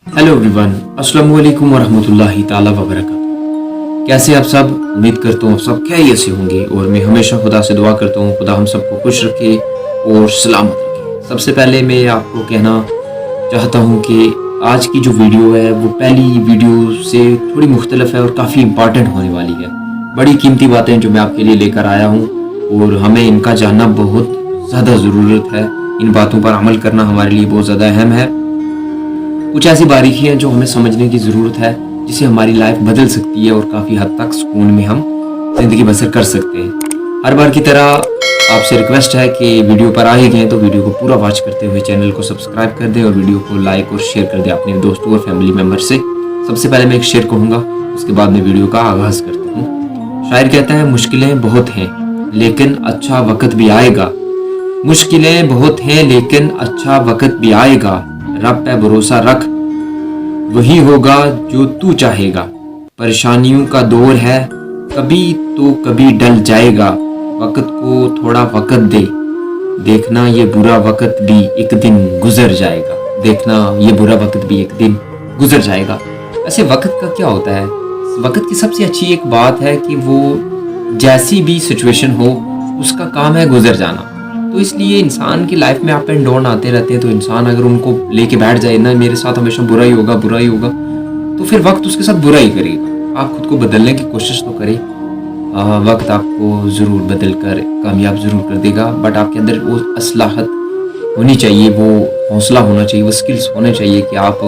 Hello everyone, अस्सलाम वालेकुम वरहमतुल्लाहि ताला वबरकातुहू। कैसे आप सब? उम्मीद करता हूँ आप सब खैरियत से होंगे और मैं हमेशा खुदा से दुआ करता हूँ खुदा हम सबको खुश रखे और सलामत रखे। सबसे पहले मैं आपको कहना चाहता हूँ कि आज की जो वीडियो है वो पहली वीडियो से थोड़ी मुख्तलिफ है और काफ़ी इम्पॉर्टेंट होने वाली है। बड़ी कीमती बातें जो मैं आपके लिए लेकर आया हूँ और हमें इनका जानना बहुत ज़्यादा ज़रूरत है। इन बातों पर अमल करना हमारे लिए बहुत ज़्यादा अहम है। कुछ ऐसी बारीकियां जो हमें समझने की ज़रूरत है जिससे हमारी लाइफ बदल सकती है और काफ़ी हद तक सुकून में हम ज़िंदगी बसर कर सकते हैं। हर बार की तरह आपसे रिक्वेस्ट है कि वीडियो पर आए गए तो वीडियो को पूरा वॉच करते हुए चैनल को सब्सक्राइब कर दें और वीडियो को लाइक और शेयर कर दें अपने दोस्तों और फैमिली मेम्बर से। सबसे पहले मैं एक शेर कहूँगा, उसके बाद मैं वीडियो का आगाज़ करता हूँ। शायर कहता है, मुश्किलें बहुत हैं लेकिन अच्छा वक्त भी आएगा। मुश्किलें बहुत हैं लेकिन अच्छा वक्त भी आएगा। रब पे भरोसा रख, वही होगा जो तू चाहेगा। परेशानियों का दौर है, कभी तो कभी डल जाएगा। वक्त को थोड़ा वक्त दे, देखना ये बुरा वक्त भी एक दिन गुजर जाएगा। देखना ये बुरा वक्त भी एक दिन गुजर जाएगा। ऐसे वक्त का क्या होता है? वक्त की सबसे अच्छी एक बात है कि वो जैसी भी सिचुएशन हो उसका काम है गुजर जाना। तो इसलिए इंसान की लाइफ में अप एंड डाउन आते रहते हैं। तो इंसान अगर उनको लेके बैठ जाए ना, मेरे साथ हमेशा बुरा ही होगा तो फिर वक्त उसके साथ बुरा ही करेगा। आप खुद को बदलने की कोशिश तो करें। वक्त आपको ज़रूर बदल कर कामयाब ज़रूर कर देगा, बट आपके अंदर वो असलाहत होनी चाहिए, वो हौसला होना चाहिए, वो स्किल्स होने चाहिए कि आप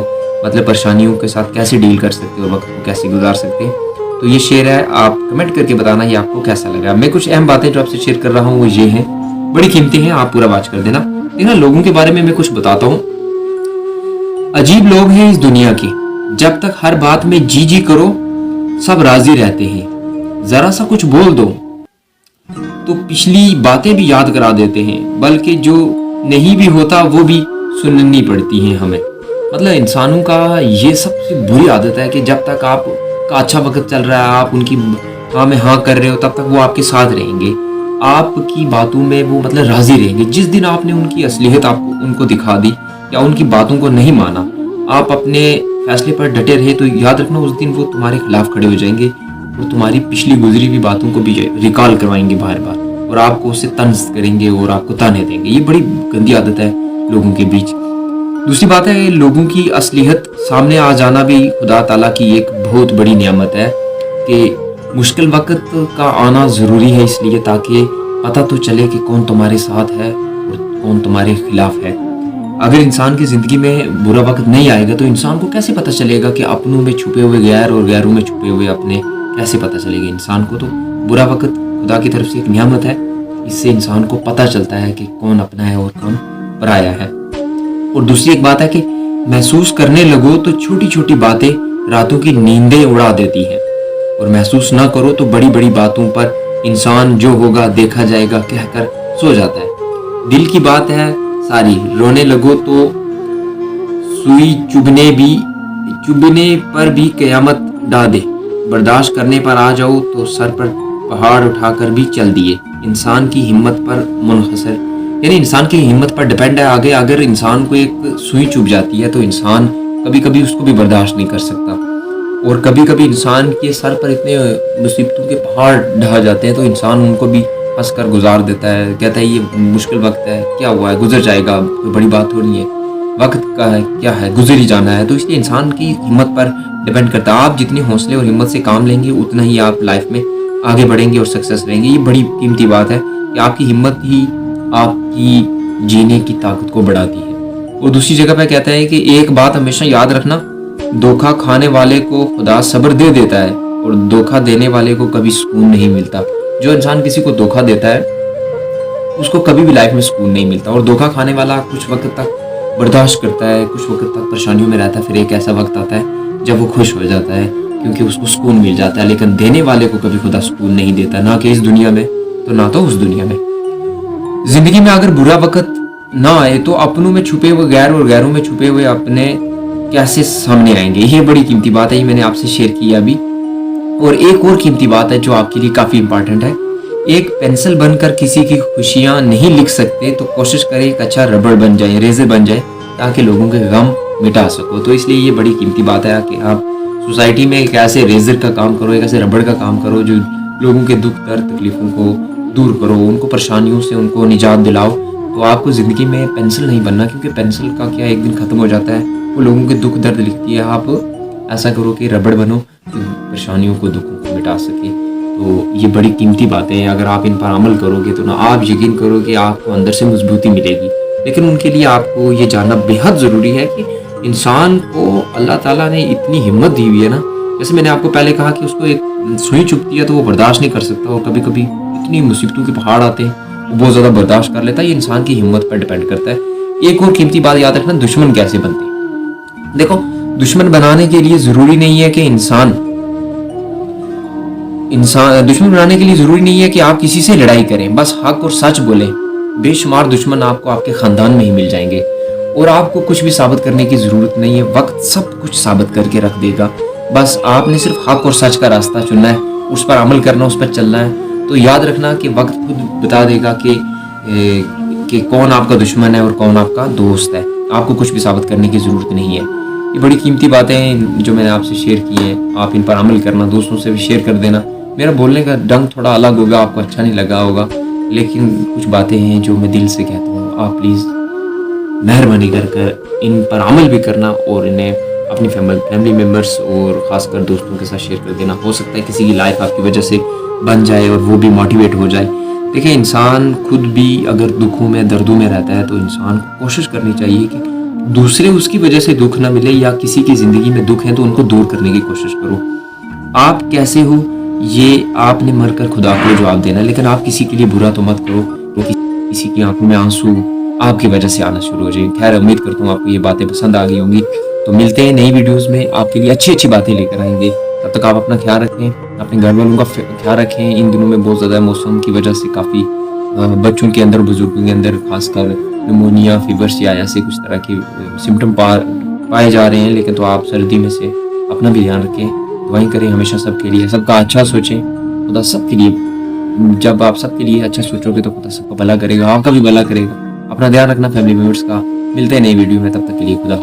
मतलब परेशानियों के साथ कैसे डील कर सकते हो और वक्त को कैसे गुजार सकते हैं। तो ये शेर है, आप कमेंट करके बताना ये आपको कैसा लगा। मैं कुछ अहम बातें जो आपसे शेयर कर रहा हूँ वो ये हैं, बड़ी कीमती हैं, आप पूरा वॉच कर देना। देखना, लोगों के बारे में मैं कुछ बताता हूँ। अजीब लोग हैं इस दुनिया के, जब तक हर बात में जी जी करो सब राजी रहते हैं। जरा सा कुछ बोल दो तो पिछली बातें भी याद करा देते हैं, बल्कि जो नहीं भी होता वो भी सुननी पड़ती है हमें। मतलब इंसानों का ये सबसे बुरी आदत है कि जब तक आपका अच्छा वक्त चल रहा है, आप उनकी हाँ में हाँ कर रहे हो, तब तक वो आपके साथ रहेंगे, आपकी बातों में वो मतलब राजी रहेंगे। जिस दिन आपने उनकी असलियत आपको उनको दिखा दी या उनकी बातों को नहीं माना, आप अपने फैसले पर डटे रहे, तो याद रखना उस दिन वो तुम्हारे खिलाफ खड़े हो जाएंगे और तुम्हारी पिछली गुजरी हुई बातों को भी रिकॉल करवाएंगे बार बार और आपको उससे तंज करेंगे और आपको ताने देंगे। ये बड़ी गंदी आदत है लोगों के बीच। दूसरी बात है, लोगों की असलियत सामने आ जाना भी खुदा ताला की एक बहुत बड़ी नियामत है कि मुश्किल वक्त का आना ज़रूरी है, इसलिए ताकि पता तो चले कि कौन तुम्हारे साथ है और कौन तुम्हारे खिलाफ है। अगर इंसान की ज़िंदगी में बुरा वक्त नहीं आएगा तो इंसान को कैसे पता चलेगा कि अपनों में छुपे हुए गैर और गैरों में छुपे हुए अपने कैसे पता चलेगा इंसान को? तो बुरा वक्त खुदा की तरफ से एक नियामत है, इससे इंसान को पता चलता है कि कौन अपना है और कौन पराया है। और दूसरी एक बात है कि महसूस करने लगो तो छोटी छोटी बातें रातों की नींदें उड़ा देती हैं, और महसूस ना करो तो बड़ी बड़ी बातों पर इंसान जो होगा देखा जाएगा कहकर सो जाता है। दिल की बात है सारी, रोने लगो तो सुई चुभने पर भी कयामत डा दे। बर्दाश्त करने पर आ जाओ तो सर पर पहाड़ उठाकर भी चल दिए। इंसान की हिम्मत पर मुनहसर, यानी इंसान की हिम्मत पर डिपेंड है। आगे अगर इंसान को एक सुई चुभ जाती है तो इंसान कभी कभी उसको भी बर्दाश्त नहीं कर सकता, और कभी कभी इंसान के सर पर इतने मुसीबतों के पहाड़ ढह जाते हैं तो इंसान उनको भी हंस कर गुजार देता है, कहता है ये मुश्किल वक्त है, क्या हुआ है, गुजर जाएगा, कोई बड़ी बात हो नहीं है, वक्त का है क्या है, गुजर ही जाना है। तो इसलिए इंसान की हिम्मत पर डिपेंड करता है। आप जितनी हौसले और हिम्मत से काम लेंगे उतना ही आप लाइफ में आगे बढ़ेंगे और सक्सेस रहेंगे। ये बड़ी कीमती बात है कि आपकी हिम्मत ही आपकी जीने की ताकत को बढ़ाती है। और दूसरी जगह पर कहता है कि एक बात हमेशा याद रखना, धोखा खाने वाले को खुदा सब्र दे देता है और धोखा देने वाले को कभी सुकून नहीं मिलता। जो इंसान किसी को धोखा देता है उसको कभी भी लाइफ में सुकून नहीं मिलता, और धोखा खाने वाला कुछ वक्त तक बर्दाश्त करता है, कुछ वक्त तक परेशानियों में रहता है, फिर एक ऐसा वक्त आता है जब वो खुश हो जाता है क्योंकि उसको सुकून मिल जाता है। लेकिन देने वाले को कभी खुदा सुकून नहीं देता, ना कि इस दुनिया में तो ना तो उस दुनिया में। जिंदगी में अगर बुरा वक्त ना आए तो अपनों में छुपे हुए गैर और गैरों में छुपे हुए अपने कैसे सामने आएंगे। ये बड़ी कीमती बात है, ये मैंने आपसे शेयर की अभी। और एक और कीमती बात है जो आपके लिए काफ़ी इंपॉर्टेंट है, एक पेंसिल बनकर किसी की खुशियाँ नहीं लिख सकते तो कोशिश करें एक अच्छा रबड़ बन जाए, रेजर बन जाए, ताकि लोगों के गम मिटा सको। तो इसलिए ये बड़ी कीमती बात है कि आप सोसाइटी में एक ऐसे रेजर का काम करो, एक ऐसे रबड़ का काम करो जो लोगों के दुख दर्द तकलीफ़ों को दूर करो, उनको परेशानियों से उनको निजात दिलाओ। तो आपको ज़िंदगी में पेंसिल नहीं बनना, क्योंकि पेंसिल का क्या एक दिन ख़त्म हो जाता है, वो लोगों के दुख दर्द लिखती है। आप ऐसा करो कि रबड़ बनो जो परेशानियों को दुखों को मिटा सके। तो ये बड़ी कीमती बातें हैं, अगर आप इन पर अमल करोगे तो ना आप यकीन करो कि आपको अंदर से मजबूती मिलेगी। लेकिन उनके लिए आपको ये जानना बेहद ज़रूरी है कि इंसान को अल्लाह ताला ने इतनी हिम्मत दी हुई है ना। जैसे मैंने आपको पहले कहा कि उसको एक सुई चुभती है तो वो बर्दाश्त नहीं कर सकता, और कभी कभी इतनी मुसीबतों के पहाड़ आते हैं वो बहुत ज़्यादा बर्दाश्त कर लेता है। ये इंसान की हिम्मत पर डिपेंड करता है। एक और कीमती बात याद रखना, दुश्मन कैसे बनते हैं। देखो, दुश्मन बनाने के लिए ज़रूरी नहीं है कि दुश्मन बनाने के लिए ज़रूरी नहीं है कि आप किसी से लड़ाई करें, बस हक और सच बोलें। बेशुमार दुश्मन आपको आपके ख़ानदान में ही मिल जाएंगे, और आपको कुछ भी साबित करने की ज़रूरत नहीं है। वक्त सब कुछ साबित करके रख देगा। बस आपने सिर्फ हक और सच का रास्ता चुनना है, उस पर अमल करना, उस पर चलना है। तो याद रखना कि वक्त खुद बता देगा कि कौन आपका दुश्मन है और कौन आपका दोस्त है। आपको कुछ भी साबित करने की ज़रूरत नहीं है। ये बड़ी कीमती बातें हैं जो मैंने आपसे शेयर की हैं। आप इन पर अमल करना, दोस्तों से भी शेयर कर देना। मेरा बोलने का ढंग थोड़ा अलग होगा, आपको अच्छा नहीं लगा होगा, लेकिन कुछ बातें हैं जो मैं दिल से कहता हूँ। आप प्लीज़ मेहरबानी कर इन पर अमल भी करना, और इन्हें अपनी फैमिली मेम्बर्स और ख़ासकर दोस्तों के साथ शेयर कर देना। हो सकता है किसी की लाइफ आपकी वजह से बन जाए और वो भी मोटिवेट हो जाए। देखिए, इंसान खुद भी अगर दुखों में दर्दों में रहता है तो इंसान को कोशिश करनी चाहिए कि दूसरे उसकी वजह से दुख ना मिले, या किसी की ज़िंदगी में दुख है तो उनको दूर करने की कोशिश करो। आप कैसे हो ये आपने मरकर खुदा को जवाब देना, लेकिन आप किसी के लिए बुरा तो मत करो, क्योंकि किसी की आंखों में आंसू आपकी वजह से आना शुरू हो जाए। खैर, उम्मीद करता हूँ आपको ये बातें पसंद आ गई होंगी। तो मिलते हैं नई वीडियोस में, आपके लिए अच्छी अच्छी बातें लेकर आएंगे। तब तक आप अपना ख्याल रखें, अपने घर वालों का ख्याल रखें। इन दिनों में बहुत ज़्यादा मौसम की वजह से काफ़ी बच्चों के अंदर, बुजुर्गों के अंदर खासकर निमोनिया, फीवर्स या ऐसे कुछ तरह के सिम्टम पाए जा रहे हैं। लेकिन तो आप सर्दी में से अपना भी ध्यान रखें, दुआएं करें हमेशा सबके लिए, सबका अच्छा सोचें। खुदा सबके लिए, जब आप सबके लिए अच्छा सोचोगे तो खुदा सबका भला करेगा, आपका भी भला करेगा। अपना ध्यान रखना फैमिली मेम्बर्स का। मिलते हैं नई वीडियो में, तब तक के लिए खुदा।